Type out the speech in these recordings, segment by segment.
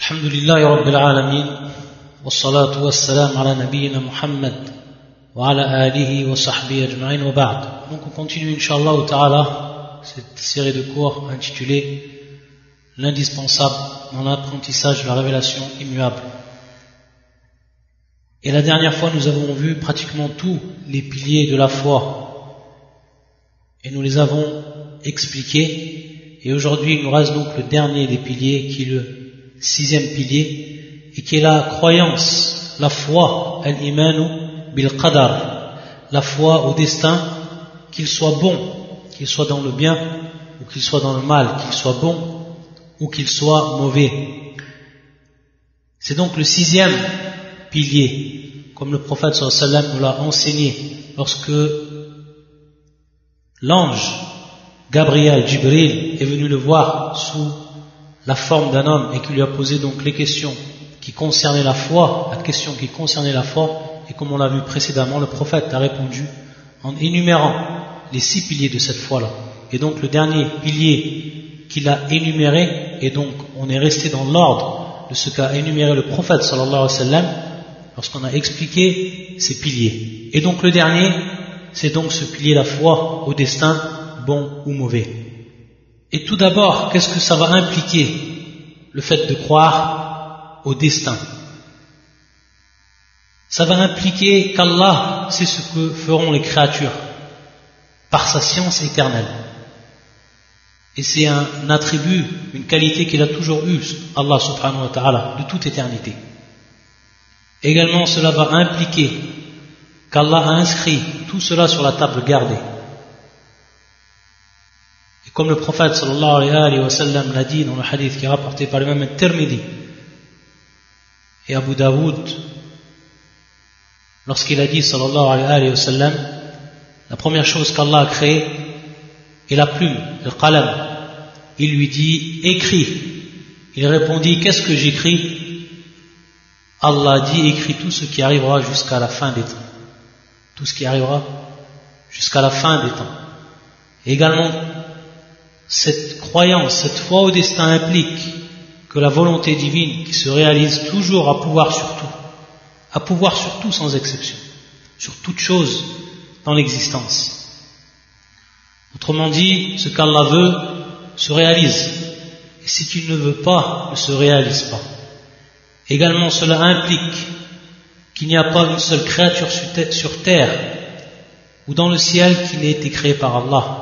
الحمد لله رب العالمين والصلاة والسلام على نبينا محمد وعلى آله وصحبه أجمعين وبعد. Donc on continue Inch'Allah Ta'ala cette série de cours intitulée l'indispensable dans l'apprentissage de la révélation immuable. Et la dernière fois nous avons vu pratiquement tous les piliers de la foi et nous les avons expliqués, et aujourd'hui il nous reste donc le dernier des piliers qui est le sixième pilier et qui est la croyance, la foi, al-imanu bil-qadar, la foi au destin, qu'il soit bon, qu'il soit dans le bien ou qu'il soit dans le mal, qu'il soit bon ou qu'il soit mauvais. C'est donc le sixième pilier, comme le prophète sallallahu alayhi wa sallam nous l'a enseigné lorsque l'ange Gabriel, Jibril, est venu le voir sous la forme d'un homme et qui lui a posé donc les questions qui concernaient la foi, et comme on l'a vu précédemment, le prophète a répondu en énumérant les 6 piliers de cette foi-là. Et donc le dernier pilier qu'il a énuméré, et donc on est resté dans l'ordre de ce qu'a énuméré le prophète sallallahu alayhi wa sallam lorsqu'on a expliqué ces piliers. Et donc le dernier, c'est donc ce pilier, la foi au destin, bon ou mauvais. Et tout d'abord, qu'est-ce que ça va impliquer, le fait de croire au destin? Ça va impliquer qu'Allah sait ce que feront les créatures par sa science éternelle. Et c'est un attribut, une qualité qu'il a toujours eu, Allah subhanahu wa ta'ala, de toute éternité. Également, cela va impliquer qu'Allah a inscrit tout cela sur la table gardée. Comme le prophète sallallahu alayhi wa sallam l'a dit dans le hadith qui est rapporté par l'imam al-Tirmidhi et Abu Daoud, lorsqu'il a dit sallallahu alayhi wa sallam, la première chose qu'Allah a créée est la plume, le qalam. Il lui dit écris. Il répondit qu'est-ce que j'écris? Allah dit écris tout ce qui arrivera jusqu'à la fin des temps. Tout ce qui arrivera jusqu'à la fin des temps. Et également, cette croyance, cette foi au destin implique que la volonté divine qui se réalise toujours à pouvoir sur tout sans exception, sur toute chose dans l'existence. Autrement dit, ce qu'Allah veut se réalise, et ce qu'il ne veut pas ne se réalise pas. Également, cela implique qu'il n'y a pas une seule créature sur terre ou dans le ciel qui n'ait été créée par Allah,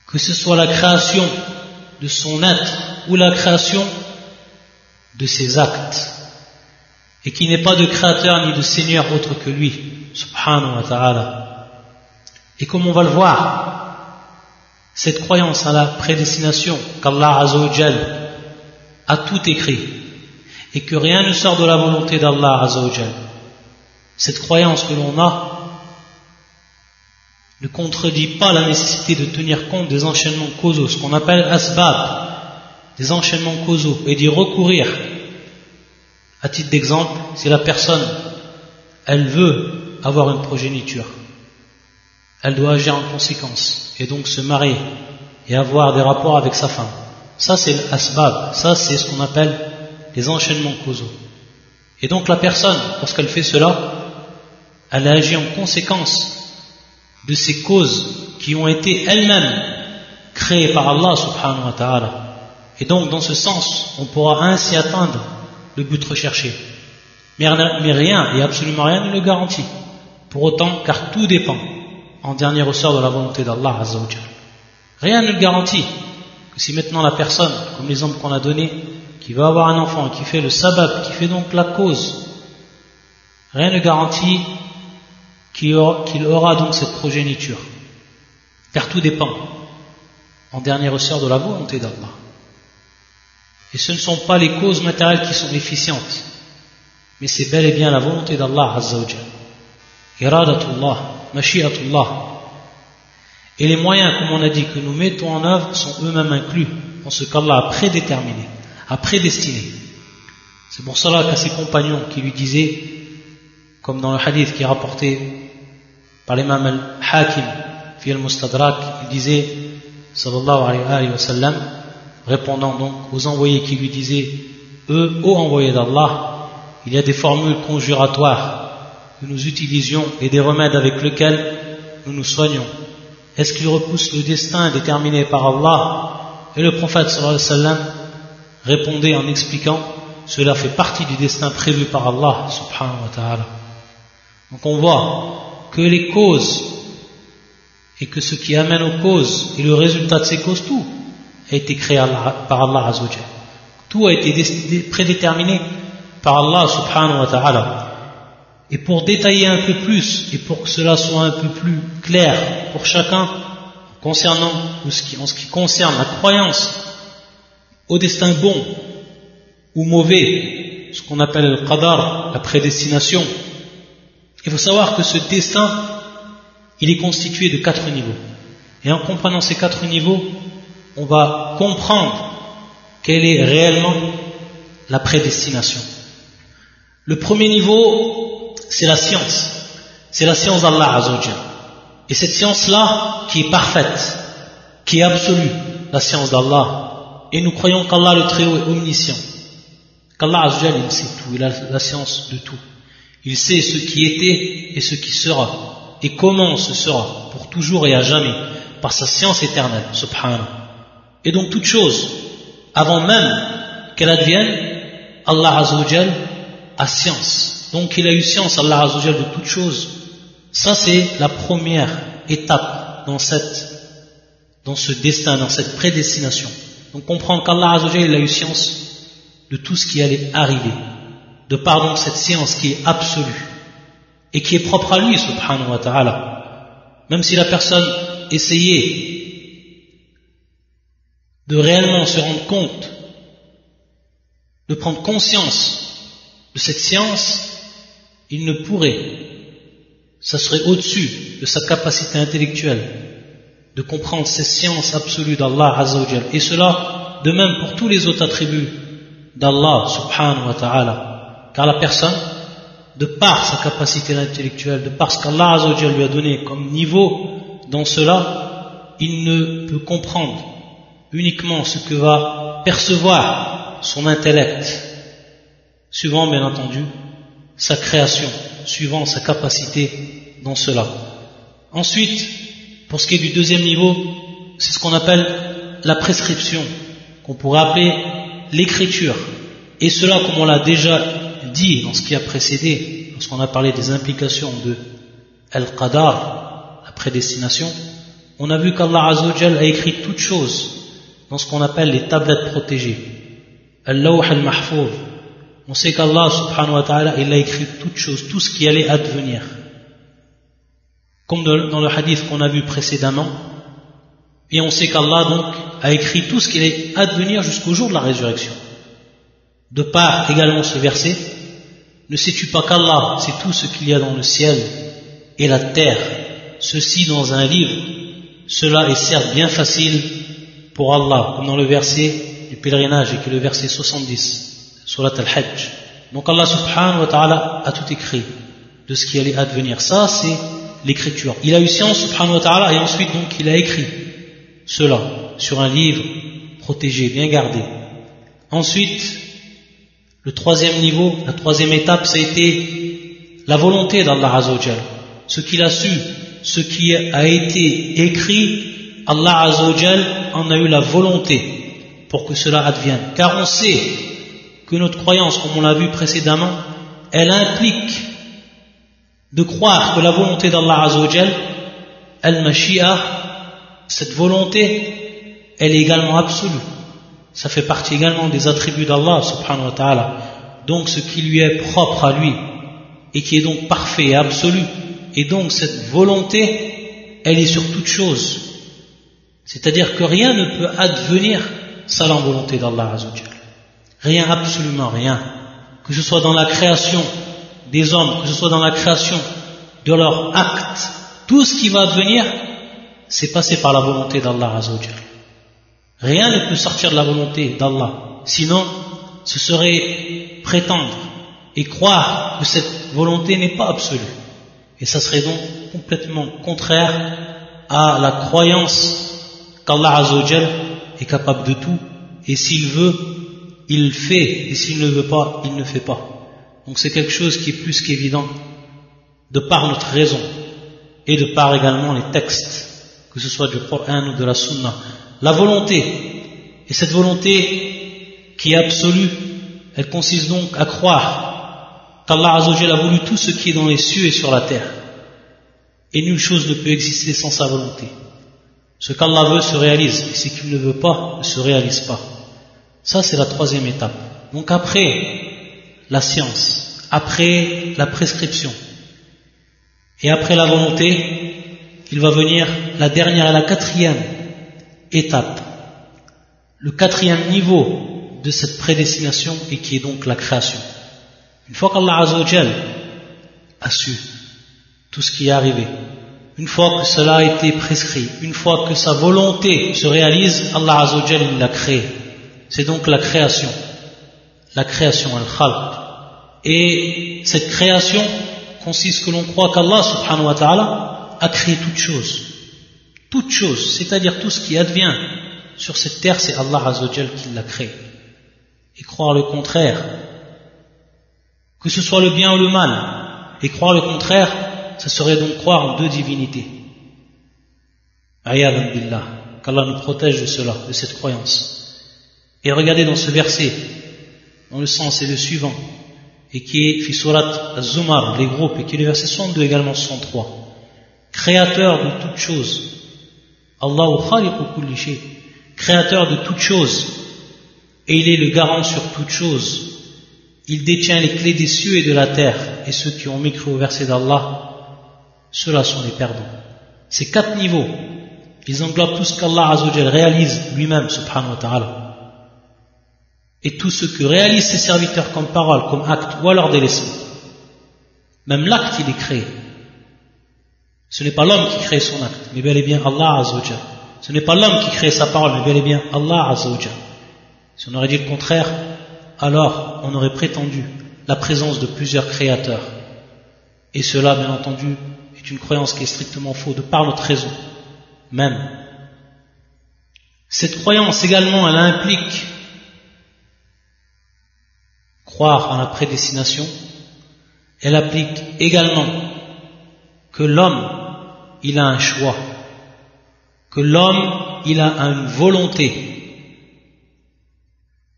que ce soit la création de son être ou la création de ses actes, et qu'il n'y ait pas de créateur ni de seigneur autre que lui, subhanahu wa ta'ala. Et comme on va le voir, cette croyance à la prédestination, qu'Allah azza wa jal a tout écrit, et que rien ne sort de la volonté d'Allah azza wa jal, cette croyance que l'on a ne contredit pas la nécessité de tenir compte des enchaînements causaux, ce qu'on appelle asbab, des enchaînements causaux, et d'y recourir. À titre d'exemple, si la personne, elle veut avoir une progéniture, elle doit agir en conséquence, et donc se marier, et avoir des rapports avec sa femme. Ça c'est l'asbab, ça c'est ce qu'on appelle les enchaînements causaux. Et donc la personne, lorsqu'elle fait cela, elle agit en conséquence de ces causes qui ont été elles-mêmes créées par Allah subhanahu wa ta'ala. Et donc dans ce sens, on pourra ainsi atteindre le but recherché. Mais rien, et absolument rien ne le garantit. Pour autant, car tout dépend en dernier ressort de la volonté d'Allah azza wa jal. Rien ne le garantit que si maintenant la personne, comme l'exemple qu'on a donné, qui va avoir un enfant, qui fait le sabab, qui fait donc la cause, rien ne garantit qu'il aura donc cette progéniture, car tout dépend en dernier ressort de la volonté d'Allah. Et ce ne sont pas les causes matérielles qui sont efficientes, mais c'est bel et bien la volonté d'Allah azza wa jal, iradatullah, mashi'atullah. Et les moyens, comme on a dit, que nous mettons en œuvre sont eux-mêmes inclus dans ce qu'Allah a prédéterminé, a prédestiné. C'est pour cela qu'à ses compagnons qui lui disaient, comme dans le hadith qui est rapporté par l'imam al-Hakim fi al-Mustadrak, il disait sallallahu alayhi wa sallam, répondant donc aux envoyés qui lui disaient eux, ô envoyés d'Allah, il y a des formules conjuratoires que nous utilisions et des remèdes avec lesquels nous nous soignons. Est-ce qu'ils repoussent le destin déterminé par Allah? Et le prophète sallallahu alayhi wa sallam répondait en expliquant: cela fait partie du destin prévu par Allah subhanahu wa ta'ala. Donc on voit que les causes et que ce qui amène aux causes et le résultat de ces causes, tout a été créé par Allah azza wa jalla. Tout a été prédéterminé par Allah subhanahu wa ta'ala. Et pour détailler un peu plus et pour que cela soit un peu plus clair pour chacun concernant en ce qui concerne la croyance au destin bon ou mauvais, ce qu'on appelle le qadar, la prédestination, il faut savoir que ce destin, il est constitué de 4 niveaux. Et en comprenant ces 4 niveaux, on va comprendre quelle est réellement la prédestination. Le premier niveau, c'est la science. C'est la science d'Allah azza wa jalla. Et cette science-là, qui est parfaite, qui est absolue, la science d'Allah. Et nous croyons qu'Allah le Très-Haut est omniscient. Qu'Allah azza wa jalla, il sait tout, il a la science de tout. Il sait ce qui était et ce qui sera. Et comment ce sera, pour toujours et à jamais, par sa science éternelle, subhanahu. Et donc toute chose, avant même qu'elle advienne, Allah azza wa jalla a science. Donc il a eu science, Allah azza wa jalla, de toute chose. Ça c'est la première étape dans ce destin, dans cette prédestination. Donc comprendre qu'Allah azza wa jalla, il a eu science de tout ce qui allait arriver, de par donc cette science qui est absolue et qui est propre à lui subhanahu wa ta'ala. Même si la personne essayait de réellement se rendre compte, de prendre conscience de cette science, il ne pourrait. Ça serait au-dessus de sa capacité intellectuelle de comprendre cette science absolue d'Allah azza wa jalla. Et cela, de même pour tous les autres attributs d'Allah subhanahu wa ta'ala. Car la personne, de par sa capacité intellectuelle, de par ce qu'Allah azza wa jalla lui a donné comme niveau dans cela, il ne peut comprendre uniquement ce que va percevoir son intellect, suivant bien entendu sa création, suivant sa capacité dans cela. Ensuite, pour ce qui est du deuxième niveau, c'est ce qu'on appelle la prescription, qu'on pourrait appeler l'écriture. Et cela, comme on l'a déjà dit dans ce qui a précédé, lorsqu'on a parlé des implications de Al-Qadar, la prédestination, on a vu qu'Allah azza wa jalla a écrit toutes choses dans ce qu'on appelle les tablettes protégées, Al-Lawh al-Mahfouz. On sait qu'Allah subhanahu wa ta'ala, il a écrit toutes choses, tout ce qui allait advenir. Comme dans le hadith qu'on a vu précédemment. Et on sait qu'Allah donc a écrit tout ce qui allait advenir jusqu'au jour de la résurrection. De par également ce verset, ne sais-tu pas qu'Allah sait tout ce qu'il y a dans le ciel et la terre, ceci dans un livre, cela est certes bien facile pour Allah, comme dans le verset du pèlerinage, et qui est le verset 70, surat al-Hajj. Donc Allah subhanahu wa ta'ala a tout écrit de ce qui allait advenir. Ça c'est l'écriture. Il a eu science subhanahu wa ta'ala, et ensuite donc il a écrit cela sur un livre protégé, bien gardé. Ensuite, le troisième niveau, la troisième étape, ça a été la volonté d'Allah azza wa jalla. Ce qu'il a su, ce qui a été écrit, Allah azza wa jalla en a eu la volonté pour que cela advienne. Car on sait que notre croyance, comme on l'a vu précédemment, elle implique de croire que la volonté d'Allah azza wa jalla, al-mashi'a, cette volonté, elle est également absolue. Ça fait partie également des attributs d'Allah subhanahu wa ta'ala. Donc ce qui lui est propre à lui et qui est donc parfait et absolu. Et donc cette volonté, elle est sur toute chose. C'est-à-dire que rien ne peut advenir sans la volonté d'Allah azza wa jalla. Rien, absolument rien. Que ce soit dans la création des hommes, que ce soit dans la création de leurs actes, tout ce qui va advenir, c'est passé par la volonté d'Allah azza wa jalla. Rien ne peut sortir de la volonté d'Allah. Sinon, ce serait prétendre et croire que cette volonté n'est pas absolue. Et ça serait donc complètement contraire à la croyance qu'Allah azza wa jalla est capable de tout. Et s'il veut, il fait, et s'il ne veut pas, il ne fait pas. Donc c'est quelque chose qui est plus qu'évident, de par notre raison, et de par également les textes, que ce soit du Coran ou de la Sunna. La volonté, et cette volonté qui est absolue, elle consiste donc à croire qu'Allah Azza wa Jalla a voulu tout ce qui est dans les cieux et sur la terre. Et nulle chose ne peut exister sans sa volonté. Ce qu'Allah veut se réalise, et ce qu'il ne veut pas ne se réalise pas. Ça, c'est la troisième étape. Donc après la science, après la prescription, et après la volonté, il va venir la dernière et la quatrième étape. Le quatrième niveau de cette prédestination, et qui est donc la création. Une fois qu'Allah Azza wa Jalla a su tout ce qui est arrivé, une fois que cela a été prescrit, une fois que sa volonté se réalise, Allah Azza wa Jalla l'a créé. C'est donc la création, al-khalq. Et cette création consiste que l'on croit qu'Allah subhanahu wa ta'ala a créé toute chose, c'est-à-dire tout ce qui advient sur cette terre, c'est Allah Azza wa Jalla qui l'a créé. Et croire le contraire, que ce soit le bien ou le mal, et croire le contraire, ça serait donc croire en deux divinités. Ayadan billah, qu'Allah nous protège de cela, de cette croyance. Et regardez dans ce verset, dont le sens est le suivant, et qui est fi surat Az-Zumar, les groupes, et qui est le verset 62 également 63. Créateur de toutes choses, Allahu khaliqu kulli shay, créateur de toutes choses, et il est le garant sur toutes choses. Il détient les clés des cieux et de la terre, et ceux qui ont mécru au verset d'Allah, ceux-là sont les perdants. Ces quatre niveaux, ils englobent tout ce qu'Allah Azza wa Jalla réalise lui-même, subhanahu wa ta'ala. Et tout ce que réalisent ses serviteurs comme parole, comme acte, ou alors délaissement. Même l'acte, il est créé. Ce n'est pas l'homme qui crée son acte, mais bel et bien Allah Azza wa Jalla. Ce n'est pas l'homme qui crée sa parole, mais bel et bien Allah Azza wa Jalla. Si on aurait dit le contraire, alors on aurait prétendu la présence de plusieurs créateurs. Et cela, bien entendu, est une croyance qui est strictement fausse, de par notre raison même. Cette croyance également, elle implique croire en la prédestination. Elle implique également que l'homme, il a un choix, que l'homme, il a une volonté.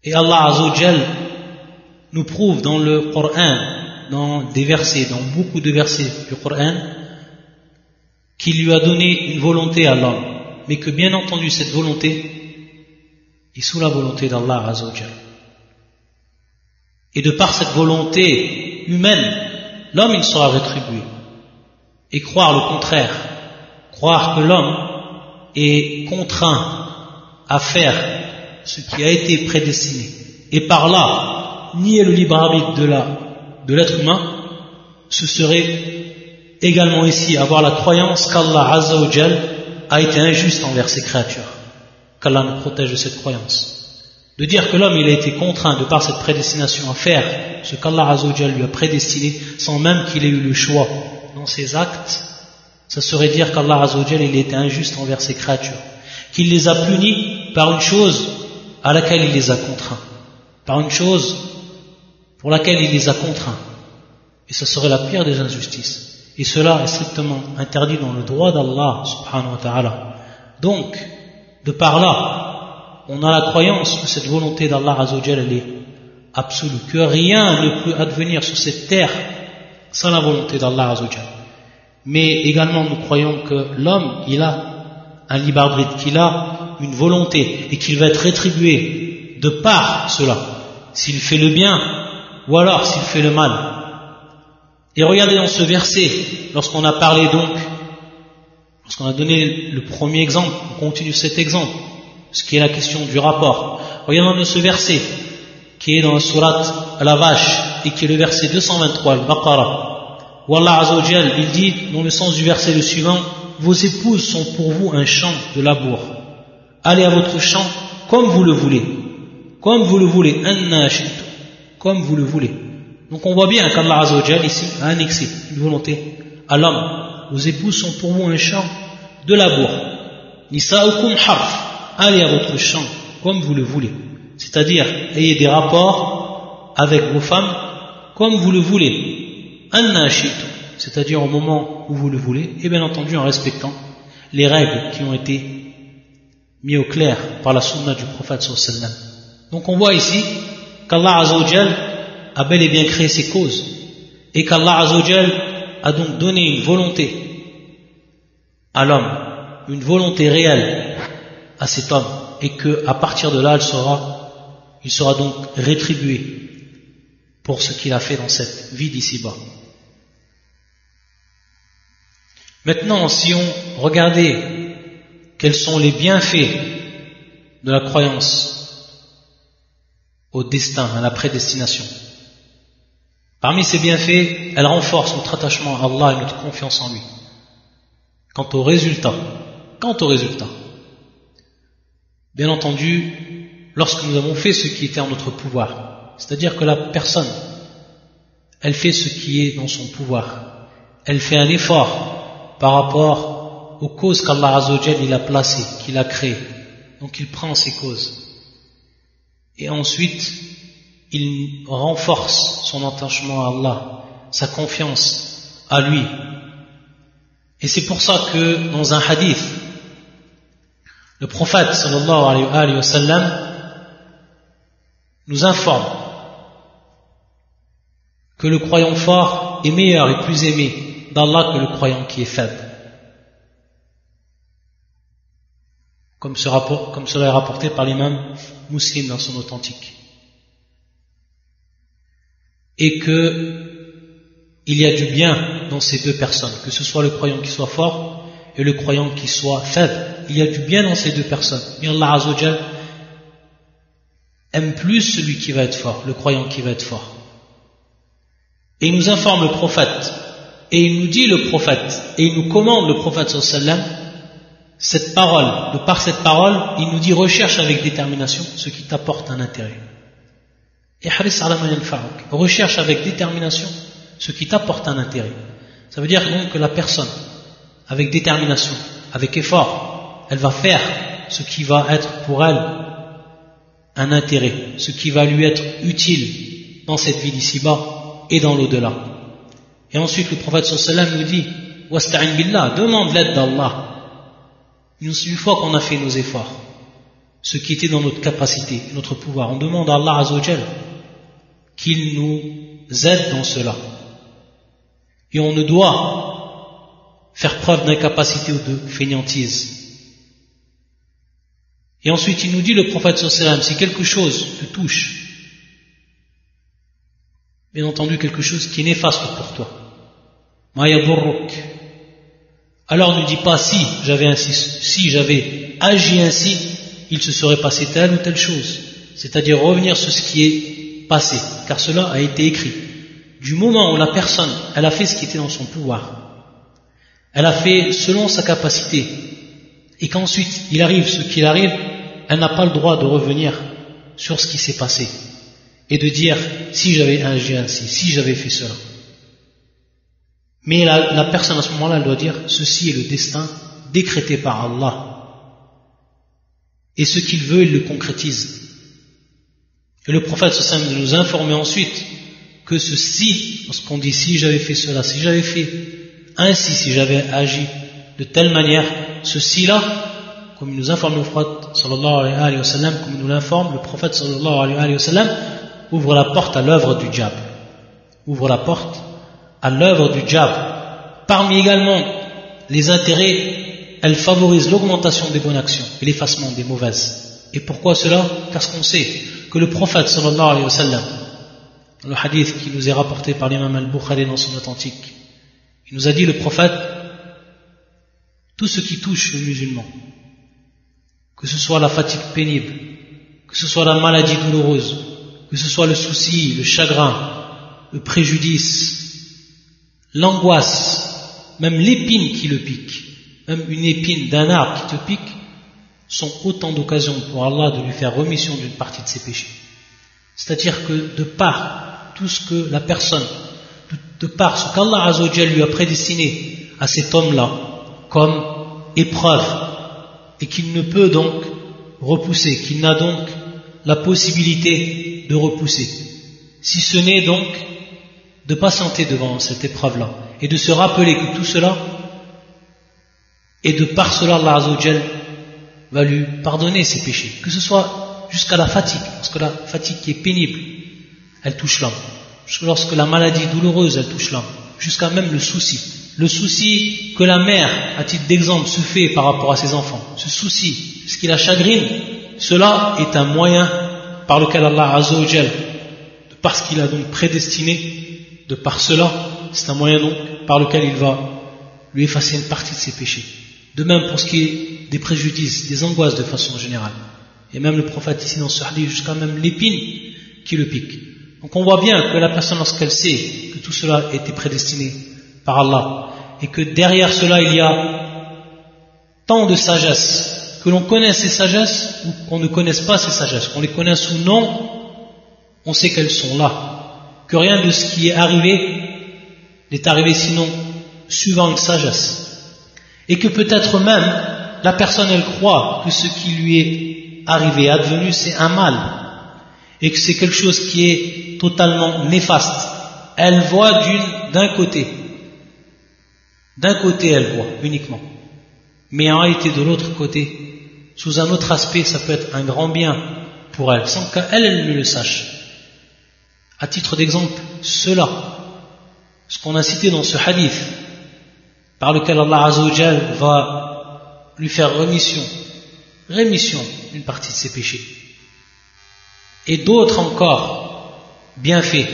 Et Allah Azza wa Jalla nous prouve dans le Coran, dans des versets, dans beaucoup de versets du Coran, qu'il lui a donné une volonté à l'homme, mais que bien entendu cette volonté est sous la volonté d'Allah Azza wa Jalla. Et de par cette volonté humaine, l'homme il sera rétribué. Et croire le contraire, croire que l'homme est contraint à faire ce qui a été prédestiné, et par là nier le libre arbitre de l'être humain, ce serait également ici avoir la croyance qu'Allah Azza wa Jalla a été injuste envers ses créatures, qu'Allah nous protège de cette croyance. De dire que l'homme il a été contraint de par cette prédestination à faire ce qu'Allah Azza wa Jalla lui a prédestiné sans même qu'il ait eu le choix dans ses actes, ça serait dire qu'Allah Azza wa Jalla il a été injuste envers ses créatures, qu'il les a punis par une chose à laquelle il les a contraints, par une chose pour laquelle il les a contraints, et ce serait la pire des injustices. Et cela est strictement interdit dans le droit d'Allah subhanahu wa ta'ala. Donc, de par là, on a la croyance que cette volonté d'Allah Azza wa Jalla elle est absolue, que rien ne peut advenir sur cette terre sans la volonté d'Allah Azza wa Jalla. Mais également nous croyons que l'homme il a un libre arbitre, qu'il a une volonté et qu'il va être rétribué de par cela, s'il fait le bien ou alors s'il fait le mal. Et regardez dans ce verset, lorsqu'on a parlé donc, lorsqu'on a donné le premier exemple, on continue cet exemple, ce qui est la question du rapport. Regardez dans ce verset, qui est dans la sourate à la vache, et qui est le verset 223, Al-Baqarah, où Allah Azza wa Jalla, il dit, dans le sens du verset le suivant, vos épouses sont pour vous un champ de labour. Allez à votre champ comme vous le voulez. Comme vous le voulez. Comme vous le voulez. Donc on voit bien qu'Allah Azza wa Jalla ici a annexé une volonté à l'homme. Vos épouses sont pour vous un champ de labour. Nisa'ukum harf. Allez à votre champ comme vous le voulez. c'est-à-dire ayez des rapports avec vos femmes comme vous le voulez, anna shi'tum, c'est-à-dire au moment où vous le voulez, et bien entendu en respectant les règles qui ont été mises au clair par la sunna du prophète sallallahu alayhi wa sallam. Donc on voit ici qu'Allah Azza wa Jal a bel et bien créé ces causes, et qu'Allah Azza wa Jal a donc donné une volonté à l'homme, une volonté réelle à cet homme, et qu'à partir de là il sera donc rétribué pour ce qu'il a fait dans cette vie d'ici-bas. Maintenant, si on regardait quels sont les bienfaits de la croyance au destin, à la prédestination, parmi ces bienfaits, elle renforce notre attachement à Allah et notre confiance en lui. Quant au résultat, bien entendu, lorsque nous avons fait ce qui était en notre pouvoir, c'est-à-dire que la personne, elle fait ce qui est dans son pouvoir, elle fait un effort par rapport aux causes qu'Allah Azza wa Jal il a placées, qu'il a créées, donc il prend ces causes, et ensuite il renforce son attachement à Allah, sa confiance à lui. Et c'est pour ça que dans un hadith, le prophète sallallahu alayhi wa sallam nous informe que le croyant fort est meilleur et plus aimé d'Allah que le croyant qui est faible. Comme cela est rapporté par l'imam Muslim dans son authentique. Et que il y a du bien dans ces deux personnes, que ce soit le croyant qui soit fort et le croyant qui soit faible. Il y a du bien dans ces deux personnes. Mais Allah Azza wa Jal aime plus celui qui va être fort, le croyant qui va être fort. Et il nous informe le prophète, et il nous dit le prophète, et il nous commande le prophète sallallahu alayhi wa sallam, cette parole, de par cette parole, il nous dit recherche avec détermination ce qui t'apporte un intérêt. Et haris ala ma yanfa'uk, recherche avec détermination ce qui t'apporte un intérêt. Ça veut dire donc que la personne, avec détermination, avec effort, elle va faire ce qui va être pour elle un intérêt, ce qui va lui être utile dans cette vie d'ici-bas et dans l'au-delà. Et ensuite le prophète sallallahu alayhi wa sallam nous dit wasta'in billah, demande l'aide d'Allah. Une fois qu'on a fait nos efforts, ce qui était dans notre capacité, notre pouvoir, on demande à Allah Azza wa Jal qu'il nous aide dans cela. Et on ne doit faire preuve d'incapacité ou de fainéantise. Et ensuite il nous dit le prophète sallallahu alayhi wa sallam, si quelque chose te touche, bien entendu quelque chose qui est néfaste pour toi, ma yadurruk, alors ne dis pas si j'avais agi ainsi, il se serait passé telle ou telle chose, c'est-à-dire revenir sur ce qui est passé, car cela a été écrit. Du moment où la personne, elle a fait ce qui était dans son pouvoir, elle a fait selon sa capacité, et qu'ensuite il arrive ce qu'il arrive, elle n'a pas le droit de revenir sur ce qui s'est passé, et de dire si j'avais agi ainsi, si j'avais fait cela. Mais la personne à ce moment-là, elle doit dire ceci est le destin décrété par Allah, et ce qu'il veut, il le concrétise. Et le prophète sallallahu alayhi wa sallam nous informer ensuite que ceci, lorsqu'on dit si j'avais fait cela, si j'avais fait ainsi, si j'avais agi de telle manière, ceci-là, comme il nous informe le prophète sallallahu alayhi wa sallam, comme il nous l'informe, le prophète sallallahu alayhi wa sallam ouvre la porte à l'œuvre du diable. Ouvre la porte à l'œuvre du diable. Parmi également les intérêts, elle favorise l'augmentation des bonnes actions et l'effacement des mauvaises. Et pourquoi cela? Parce qu'on sait que le prophète sallallahu alayhi wa sallam, dans le hadith qui nous est rapporté par l'imam al-Bukhari dans son authentique, il nous a dit le prophète, tout ce qui touche le musulman, que ce soit la fatigue pénible, que ce soit la maladie douloureuse, que ce soit le souci, le chagrin, le préjudice, l'angoisse, même l'épine qui le pique, même une épine d'un arbre qui te pique, sont autant d'occasions pour Allah de lui faire remission d'une partie de ses péchés. C'est-à-dire que de par tout ce que la personne, de par ce qu'Allah Azza wa Jalla lui a prédestiné à cet homme-là comme épreuve, et qu'il ne peut donc repousser, qu'il n'a donc la possibilité de repousser, si ce n'est donc de patienter devant cette épreuve-là et de se rappeler que tout cela, et de par cela Allah Azza wa Jal va lui pardonner ses péchés, que ce soit jusqu'à la fatigue, parce que la fatigue qui est pénible, elle touche l'homme, lorsque la maladie douloureuse, elle touche l'homme, jusqu'à même le souci que la mère, à titre d'exemple, se fait par rapport à ses enfants, ce souci, ce qui la chagrine, cela est un moyen par lequel Allah Azza wa Jal, parce qu'il a donc prédestiné, de par cela, c'est un moyen donc par lequel il va lui effacer une partie de ses péchés. De même pour ce qui est des préjudices, des angoisses de façon générale. Et même le prophète ici dans ce hadith, jusqu'à même l'épine qui le pique. Donc on voit bien que la personne, lorsqu'elle sait que tout cela a été prédestiné par Allah, et que derrière cela il y a tant de sagesse, que l'on connaisse ces sagesses ou qu'on ne connaisse pas ces sagesses, qu'on les connaisse ou non, on sait qu'elles sont là, que rien de ce qui est arrivé n'est arrivé sinon suivant une sagesse, et que peut-être même la personne elle croit que ce qui lui est arrivé, advenu, c'est un mal, et que c'est quelque chose qui est totalement néfaste. Elle voit d'un côté elle voit uniquement, mais en réalité de l'autre côté, sous un autre aspect, ça peut être un grand bien pour elle, sans qu'elle ne le sache. À titre d'exemple, ce qu'on a cité dans ce hadith, par lequel Allah Azza wa Jal va lui faire rémission d'une partie de ses péchés, et d'autres encore bienfaits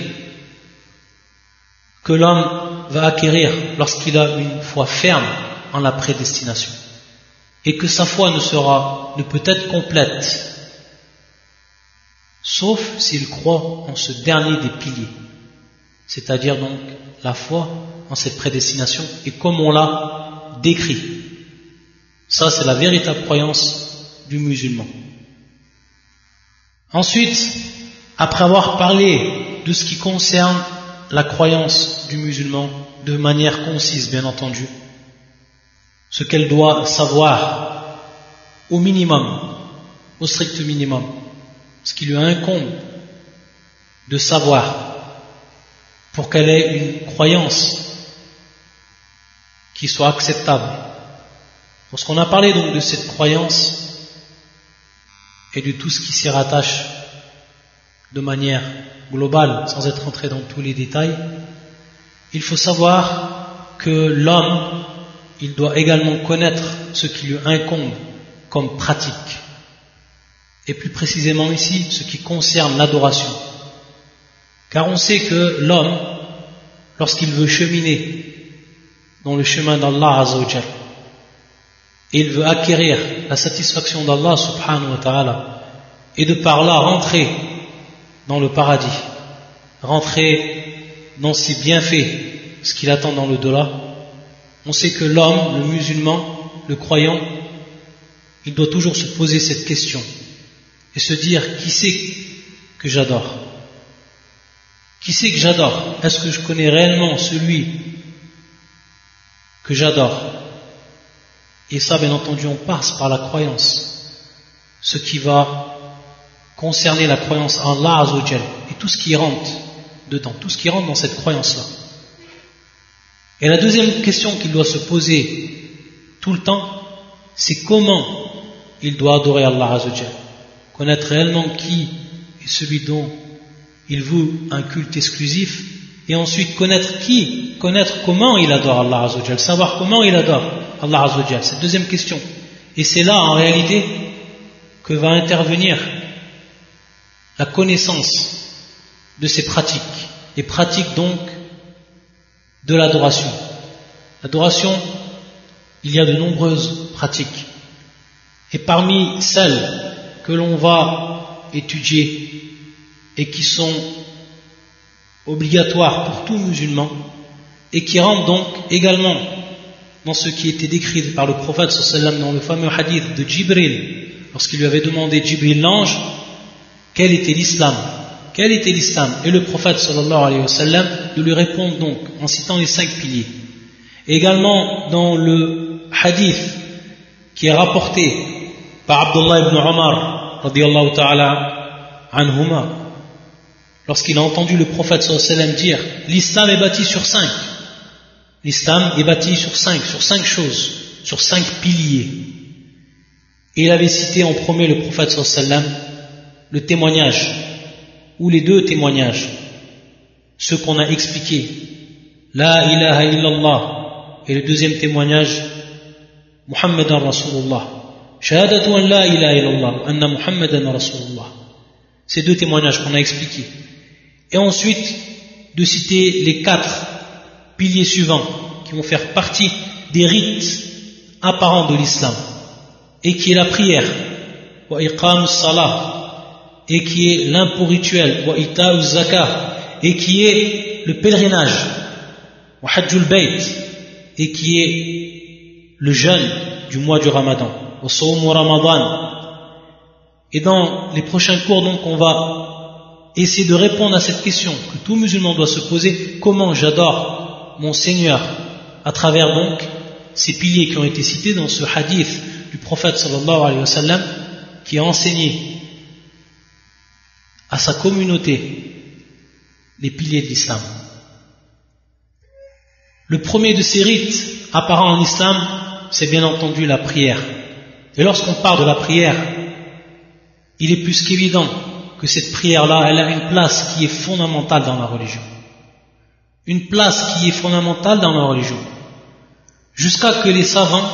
que l'homme va acquérir lorsqu'il a une foi ferme en la prédestination, et que sa foi ne peut être complète sauf s'il croit en ce dernier des piliers, c'est-à-dire donc la foi en cette prédestination, et comme on l'a décrit. Ça, c'est la véritable croyance du musulman. Ensuite, après avoir parlé de ce qui concerne la croyance du musulman de manière concise, bien entendu, ce qu'elle doit savoir au minimum, au strict minimum, ce qui lui incombe de savoir pour qu'elle ait une croyance qui soit acceptable. Lorsqu'on a parlé donc de cette croyance et de tout ce qui s'y rattache de manière globale, sans être entré dans tous les détails, il faut savoir que l'homme, il doit également connaître ce qui lui incombe comme pratique, et plus précisément ici, ce qui concerne l'adoration. Car on sait que l'homme, lorsqu'il veut cheminer dans le chemin d'Allah Azza wa Jal, et il veut acquérir la satisfaction d'Allah subhanahu wa ta'ala, et de par là rentrer dans le paradis, rentrer dans ses bienfaits, ce qu'il attend dans l'au-delà, on sait que l'homme, le musulman, le croyant, il doit toujours se poser cette question et se dire: qui c'est que j'adore? Qui c'est que j'adore? Est-ce que je connais réellement celui que j'adore? Et ça, bien entendu, on passe par la croyance, ce qui va concerner la croyance en Allah Azza wa Jal et tout ce qui rentre dedans, tout ce qui rentre dans cette croyance-là. Et la deuxième question qu'il doit se poser tout le temps, c'est comment il doit adorer Allah Azza wa Jal, connaître réellement qui est celui dont il voue un culte exclusif, et ensuite connaître comment il adore Allah Azza wa Jal, savoir comment il adore Allah Azza wa Jal, cette deuxième question. Et c'est là en réalité que va intervenir la connaissance de ces pratiques, les pratiques donc de l'adoration. L'adoration, il y a de nombreuses pratiques, et parmi celles que l'on va étudier et qui sont obligatoires pour tout musulman, et qui rentrent donc également dans ce qui était décrit par le prophète sallallahu alayhi wa sallam dans le fameux hadith de Jibril, lorsqu'il lui avait demandé, Jibril l'ange, quel était l'islam, et le prophète sallallahu alayhi wa sallam de lui répondre donc en citant les 5 piliers. Et également dans le hadith qui est rapporté par Abdullah ibn Omar radiyallahu ta'ala anhuma, lorsqu'il a entendu le prophète sallallahu alayhi wa sallam dire l'islam est bâti sur 5. L'islam est bâti sur 5 choses, sur 5 piliers. Et il avait cité en premier le prophète sallallahu alayhi wa sallam, le témoignage, ou les 2 témoignages, ceux qu'on a expliqués, la ilaha illallah, et le deuxième témoignage, Muhammadan Rasulullah, shahadatu an la ilaha illallah, anna Muhammadan Rasulullah. Ces 2 témoignages qu'on a expliqués. Et ensuite, de citer les 4 piliers suivants qui vont faire partie des rites apparents de l'islam, et qui est la prière, wa iqamus salah, et qui est l'impôt rituel, wa ita'uz zakah, et qui est le pèlerinage, wa hajjul bayt, et qui est le jeûne du mois du Ramadan, wa sawmu Ramadan. Et dans les prochains cours, donc, on va essayer de répondre à cette question que tout musulman doit se poser: comment j'adore mon Seigneur, à travers donc ces piliers qui ont été cités dans ce hadith du prophète sallallahu alayhi wa sallam, qui a enseigné à sa communauté les piliers de l'islam. Le premier de ces rites apparents en islam, c'est bien entendu la prière. Et lorsqu'on parle de la prière, il est plus qu'évident que cette prière-là, elle a une place qui est fondamentale dans la religion. Une place qui est fondamentale dans la religion. Jusqu'à que les savants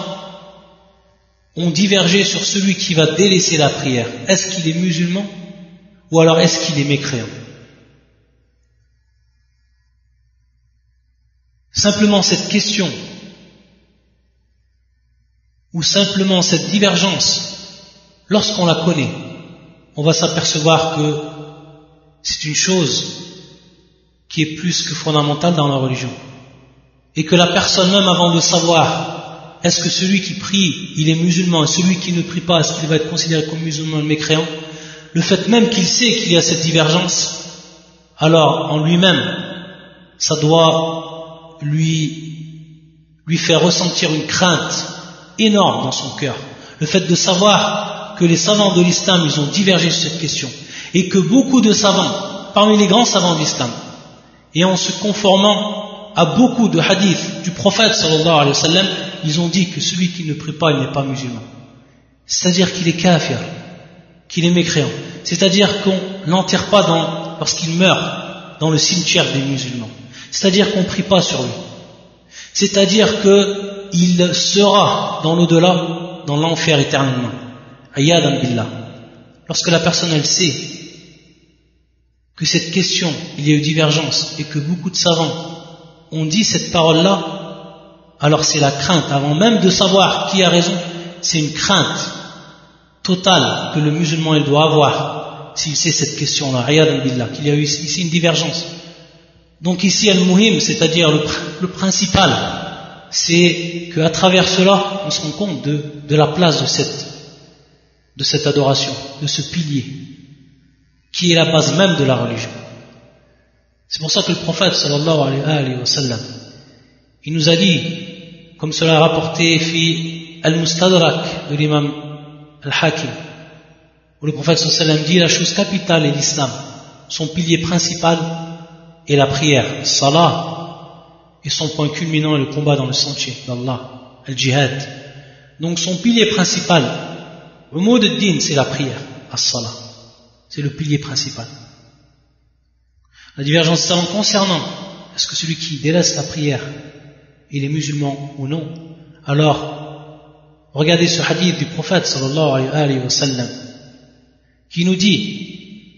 ont divergé sur celui qui va délaisser la prière. Est-ce qu'il est musulman ou alors est-ce qu'il est mécréant? Simplement cette question ou simplement cette divergence, lorsqu'on la connaît, on va s'apercevoir que c'est une chose qui est plus que fondamentale dans la religion. Et que la personne même, avant de savoir est-ce que celui qui prie, il est musulman, et celui qui ne prie pas, est-ce qu'il va être considéré comme musulman ou mécréant, le fait même qu'il sait qu'il y a cette divergence, alors en lui-même, ça doit lui faire ressentir une crainte énorme dans son cœur. Le fait de savoir que les savants de l'islam, ils ont divergé sur cette question, et que beaucoup de savants, parmi les grands savants de l'islam, et en se conformant à beaucoup de hadiths du prophète sallallahu alayhi wa sallam, ils ont dit que celui qui ne prie pas, il n'est pas musulman. C'est-à-dire qu'il est kafir, qu'il est mécréant. C'est-à-dire qu'on n'enterre pas lorsqu'il meurt dans le cimetière des musulmans. C'est-à-dire qu'on ne prie pas sur lui. C'est-à-dire qu'il sera dans l'au-delà, dans l'enfer éternellement. Ayadan billah. Lorsque la personne, elle sait que cette question, il y a eu divergence, et que beaucoup de savants ont dit cette parole-là, alors c'est la crainte, avant même de savoir qui a raison, c'est une crainte totale que le musulman il doit avoir s'il sait cette question-là, ayadan billah, qu'il y a eu ici une divergence. Donc ici, al-muhim, c'est-à-dire le principal, c'est qu'à travers cela, on se rend compte de la place de cette adoration, de ce pilier, qui est la base même de la religion. C'est pour ça que le prophète, sallallahu alayhi wa sallam, il nous a dit, comme cela est rapporté fi al-Mustadrak de l'imam al-Hakim, où le prophète sallallahu alayhi wa sallam dit, la chose capitale est l'islam, son pilier principal est la prière, salah, et son point culminant est le combat dans le sentier d'Allah, al-jihad. Donc son pilier principal, le mot de din, c'est la prière, as-salah, c'est le pilier principal. La divergence savant concernant est-ce que celui qui délaisse la prière, il est musulman ou non, alors regardez ce hadith du prophète sallallahu alayhi wa sallam qui nous dit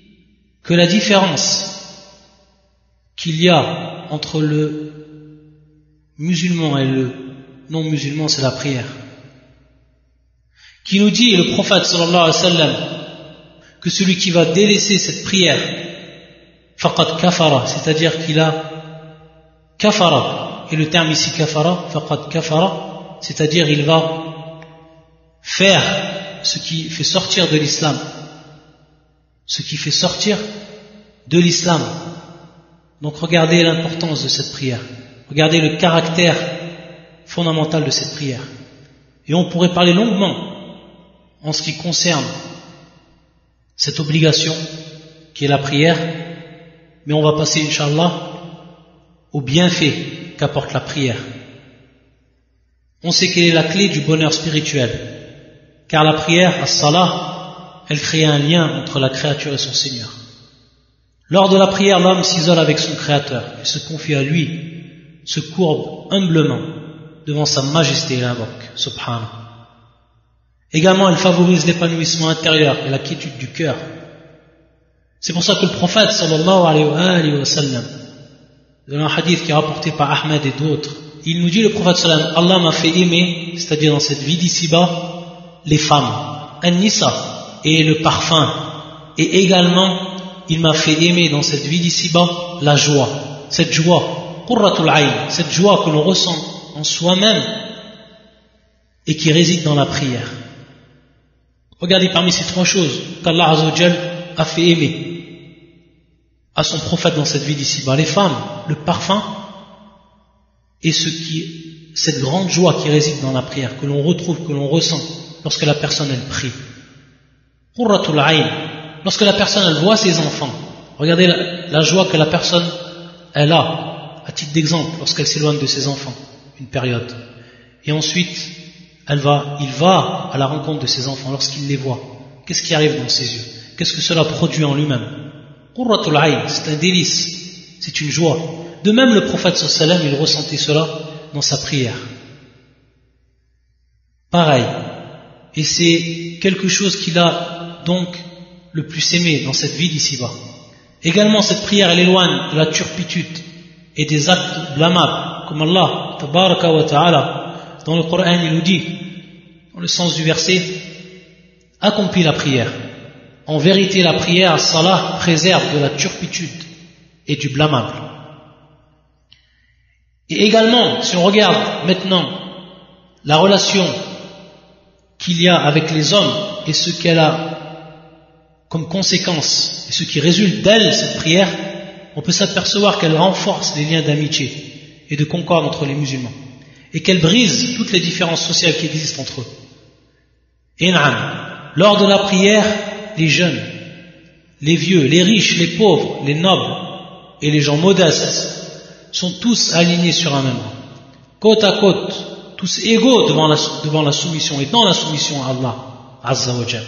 que la différence qu'il y a entre le musulman et le non musulman, c'est la prière. Qui nous dit, le prophète sallallahu alayhi wa sallam, que celui qui va délaisser cette prière, faqad kafara, c'est-à-dire qu'il a kafara, et le terme ici kafara, faqad kafara, c'est-à-dire il va faire ce qui fait sortir de l'islam, ce qui fait sortir de l'islam. Donc regardez l'importance de cette prière, regardez le caractère fondamental de cette prière. Et on pourrait parler longuement en ce qui concerne cette obligation qui est la prière, mais on va passer, Inch'Allah, au bienfait qu'apporte la prière. On sait quelle est la clé du bonheur spirituel, car la prière, as-salah, elle crée un lien entre la créature et son Seigneur. Lors de la prière, l'homme s'isole avec son Créateur, il se confie à lui, se courbe humblement devant sa majesté et l'invoque, subhanahu. Également, elle favorise l'épanouissement intérieur et la quiétude du cœur. C'est pour ça que le prophète, sallallahu alayhi wa sallam, dans un hadith qui est rapporté par Ahmed et d'autres, il nous dit, le prophète sallallahu alayhi wa sallam, Allah m'a fait aimer, c'est-à-dire dans cette vie d'ici-bas, les femmes, an-nisa, et le parfum, et également, il m'a fait aimer dans cette vie d'ici-bas, la joie, cette joie, qurratul ayn, cette joie que l'on ressent en soi-même, et qui réside dans la prière. Regardez parmi ces trois choses qu'Allah Azza wa Jal a fait aimer à son prophète dans cette vie d'ici-bas, les femmes, le parfum et cette grande joie qui réside dans la prière, que l'on retrouve, que l'on ressent lorsque la personne elle prie. Qurratul ayn, lorsque la personne elle voit ses enfants, regardez la joie que la personne elle a, à titre d'exemple, lorsqu'elle s'éloigne de ses enfants, une période. Et ensuite, il va à la rencontre de ses enfants lorsqu'il les voit. Qu'est-ce qui arrive dans ses yeux? Qu'est-ce que cela produit en lui-même? Qurratul ayn, c'est un délice, c'est une joie. De même, le prophète sallallahu alayhi wa sallam, il ressentait cela dans sa prière. Pareil. Et c'est quelque chose qu'il a donc le plus aimé dans cette vie d'ici-bas. Également, cette prière, elle éloigne de la turpitude et des actes blâmables, comme Allah, tabaraka wa ta'ala, dans le Coran, il nous dit, dans le sens du verset, accomplis la prière. En vérité, la prière, as-salah, préserve de la turpitude et du blâmable. Et également, si on regarde maintenant la relation qu'il y a avec les hommes et ce qu'elle a comme conséquence et ce qui résulte d'elle, cette prière, on peut s'apercevoir qu'elle renforce les liens d'amitié et de concorde entre les musulmans et qu'elle brise toutes les différences sociales qui existent entre eux. Et lors de la prière, les jeunes, les vieux, les riches, les pauvres, les nobles et les gens modestes sont tous alignés sur un même rang, côte à côte, tous égaux devant la soumission et dans la soumission à Allah Azza wa Jal.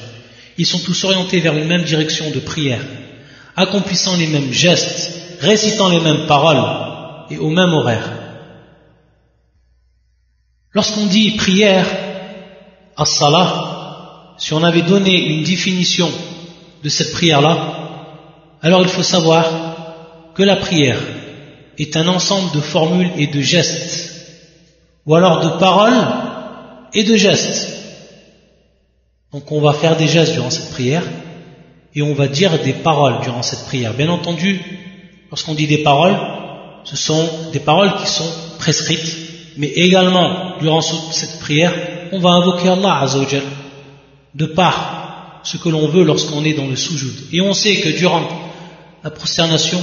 Ils sont tous orientés vers une même direction de prière, accomplissant les mêmes gestes, récitant les mêmes paroles et au même horaire. Lorsqu'on dit prière, as-salah, si on avait donné une définition de cette prière-là, alors il faut savoir que la prière est un ensemble de formules et de gestes, ou alors de paroles et de gestes. Donc on va faire des gestes durant cette prière et on va dire des paroles durant cette prière. Bien entendu, lorsqu'on dit des paroles, ce sont des paroles qui sont prescrites, mais également durant cette prière, on va invoquer Allah Azza wa Jal de par ce que l'on veut lorsqu'on est dans le soujoud. Et on sait que durant la prosternation,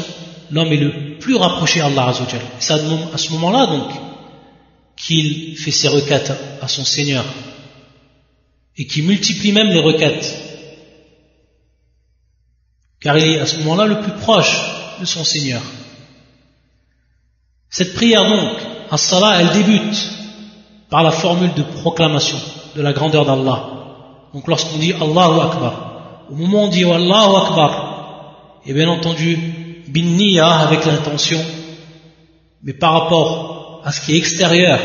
l'homme est le plus rapproché à Allah Azza wa Jal. C'est à ce moment-là donc qu'il fait ses requêtes à son Seigneur et qui multiplie même les requêtes, car il est à ce moment-là le plus proche de son Seigneur. Cette prière donc, as-salah, elle débute par la formule de proclamation de la grandeur d'Allah. Donc lorsqu'on dit Allahu Akbar, au moment où on dit Allahu Akbar, et bien entendu bin niyya, avec l'intention, mais par rapport à ce qui est extérieur,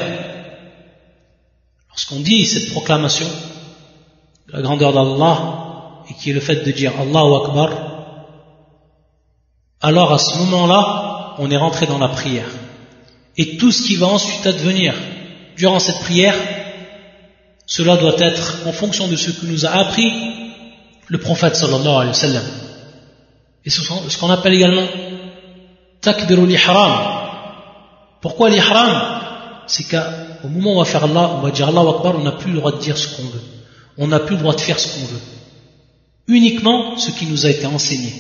lorsqu'on dit cette proclamation de la grandeur d'Allah et qui est le fait de dire Allahu Akbar, alors à ce moment-là on est rentré dans la prière, et tout ce qui va ensuite advenir durant cette prière, cela doit être en fonction de ce que nous a appris le prophète sallallahu alayhi wa sallam. Et ce qu'on appelle également takbirul ihram. Pourquoi l'ihram? C'est qu'au moment où on va faire Allah, on va dire Allahu Akbar, on n'a plus le droit de dire ce qu'on veut, on n'a plus le droit de faire ce qu'on veut, uniquement ce qui nous a été enseigné.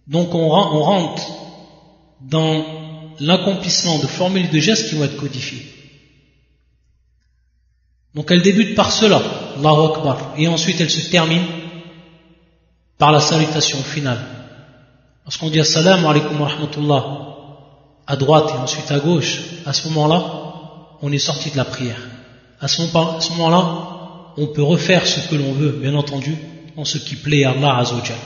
Donc on rentre dans l'accomplissement de formules et de gestes qui vont être codifiés. Donc elle débute par cela, Allahu Akbar, et ensuite elle se termine par la salutation finale, lorsqu'on dit assalamu alaikum wa rahmatullah à droite et ensuite à gauche, à ce moment-là, on est sorti de la prière. À ce moment-là, on peut refaire ce que l'on veut, bien entendu, en ce qui plaît à Allah Azza wa Jalla.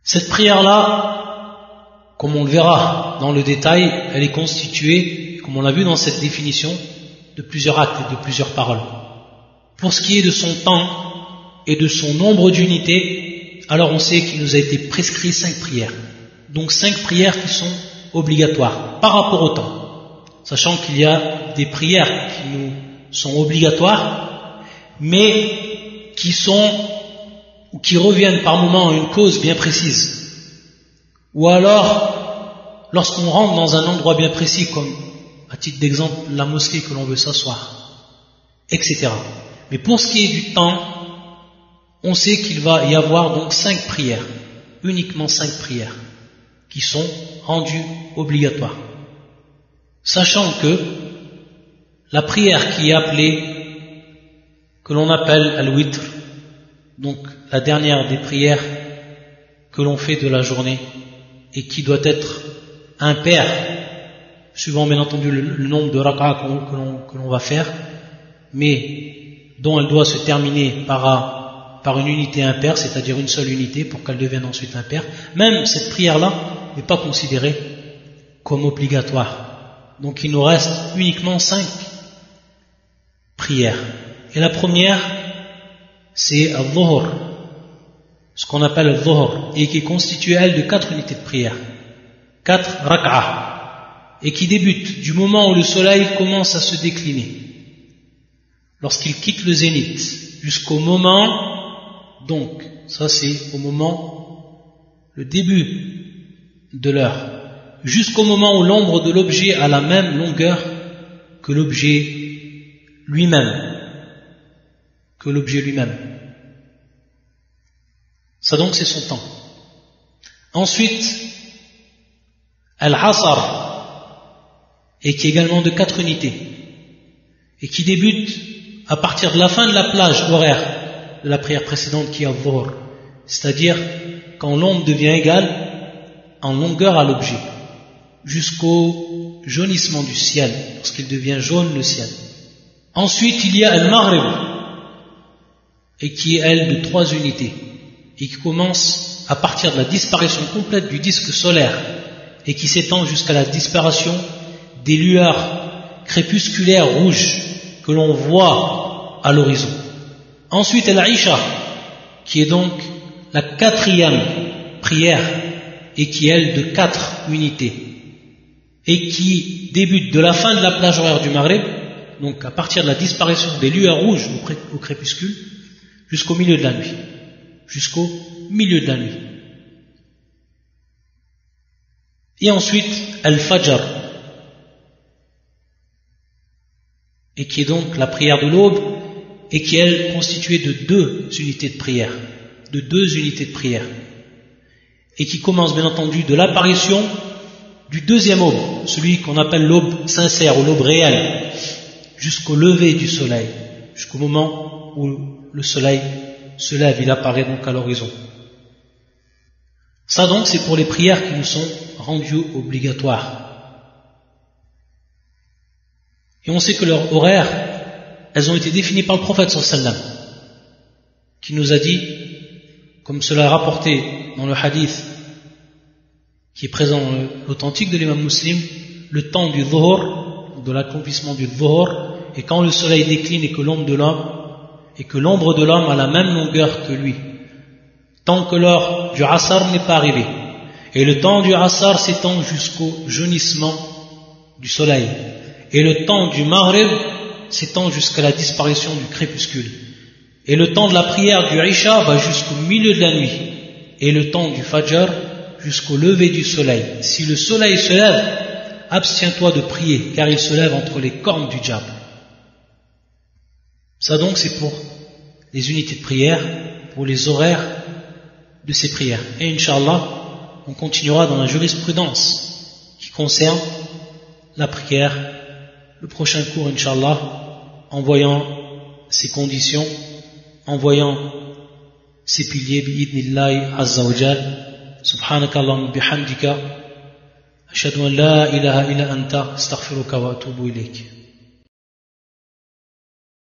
Cette prière-là, comme on le verra dans le détail, elle est constituée, comme on l'a vu dans cette définition, de plusieurs actes et de plusieurs paroles. Pour ce qui est de son temps et de son nombre d'unités, alors on sait qu'il nous a été prescrit 5 prières. Donc 5 prières qui sont obligatoires par rapport au temps. Sachant qu'il y a des prières qui nous sont obligatoires, mais qui sont ou qui reviennent par moment à une cause bien précise. Ou alors, lorsqu'on rentre dans un endroit bien précis, comme à titre d'exemple la mosquée que l'on veut s'asseoir, etc. Mais pour ce qui est du temps, on sait qu'il va y avoir donc 5 prières, uniquement 5 prières, qui sont rendues obligatoires. Sachant que la prière qui est appelée, que l'on appelle al-witr, donc la dernière des prières que l'on fait de la journée et qui doit être impaire, suivant bien entendu le nombre de rak'a que l'on va faire, mais dont elle doit se terminer par une unité impaire, c'est-à-dire une seule unité pour qu'elle devienne ensuite impaire. Même cette prière-là n'est pas considérée comme obligatoire. Donc il nous reste uniquement 5 prières. Et la première, c'est al-dhuhr, ce qu'on appelle al-dhuhr, et qui est constituée, elle, de 4 unités de prière, 4 rak'a, et qui débute du moment où le soleil commence à se décliner, lorsqu'il quitte le zénith, jusqu'au moment, donc, ça c'est au moment, le début de l'heure, jusqu'au moment où l'ombre de l'objet a la même longueur que l'objet lui-même. Ça donc c'est son temps. Ensuite, Al-Asr, et qui est également de 4 unités, et qui débute à partir de la fin de la plage horaire de la prière précédente qui est Al-Dhuhr, c'est-à-dire quand l'ombre devient égale en longueur à l'objet, jusqu'au jaunissement du ciel, lorsqu'il devient jaune le ciel. Ensuite, il y a Al-Maghrib, et qui est, elle, de 3 unités, et qui commence à partir de la disparition complète du disque solaire, et qui s'étend jusqu'à la disparition des lueurs crépusculaires rouges que l'on voit à l'horizon. Ensuite, Al-Isha, qui est donc la 4e prière, et qui est, elle, de 4 unités, et qui débute de la fin de la plage horaire du Maghrib, donc à partir de la disparition des lueurs rouges au crépuscule, jusqu'au milieu de la nuit. Et ensuite, Al-Fajr, et qui est donc la prière de l'aube, et qui est, elle, constituée de 2 unités de prière, et qui commence bien entendu de l'apparition du 2e aube, celui qu'on appelle l'aube sincère ou l'aube réelle, jusqu'au lever du soleil, jusqu'au moment où le soleil se lève, il apparaît donc à l'horizon. Ça donc c'est pour les prières qui nous sont rendues obligatoires. Et on sait que leurs horaires, elles ont été définies par le prophète sallallahu alayhi wa sallam, qui nous a dit, comme cela est rapporté dans le hadith qui est présent dans l'authentique de l'imam Muslim, le temps du dhuhr, de l'accomplissement du dhuhr, et quand le soleil décline et que l'ombre de l'homme a la même longueur que lui, tant que l'heure du asr n'est pas arrivée. Et le temps du asr s'étend jusqu'au jaunissement du soleil. Et le temps du maghrib s'étend jusqu'à la disparition du crépuscule. Et le temps de la prière du isha va jusqu'au milieu de la nuit. Et le temps du fajr jusqu'au lever du soleil. Si le soleil se lève, abstiens-toi de prier, car il se lève entre les cornes du diable. Ça donc c'est pour les unités de prière, pour les horaires de ces prières. Et Inch'Allah, on continuera dans la jurisprudence qui concerne la prière, le prochain cours Inch'Allah, en voyant ses conditions, en voyant ses piliers, bi'idnillahi azza wa jal. Subhanakallahumma bihamdika ashhadu an la ilaha illa anta astaghfiruka wa atubu ilayk.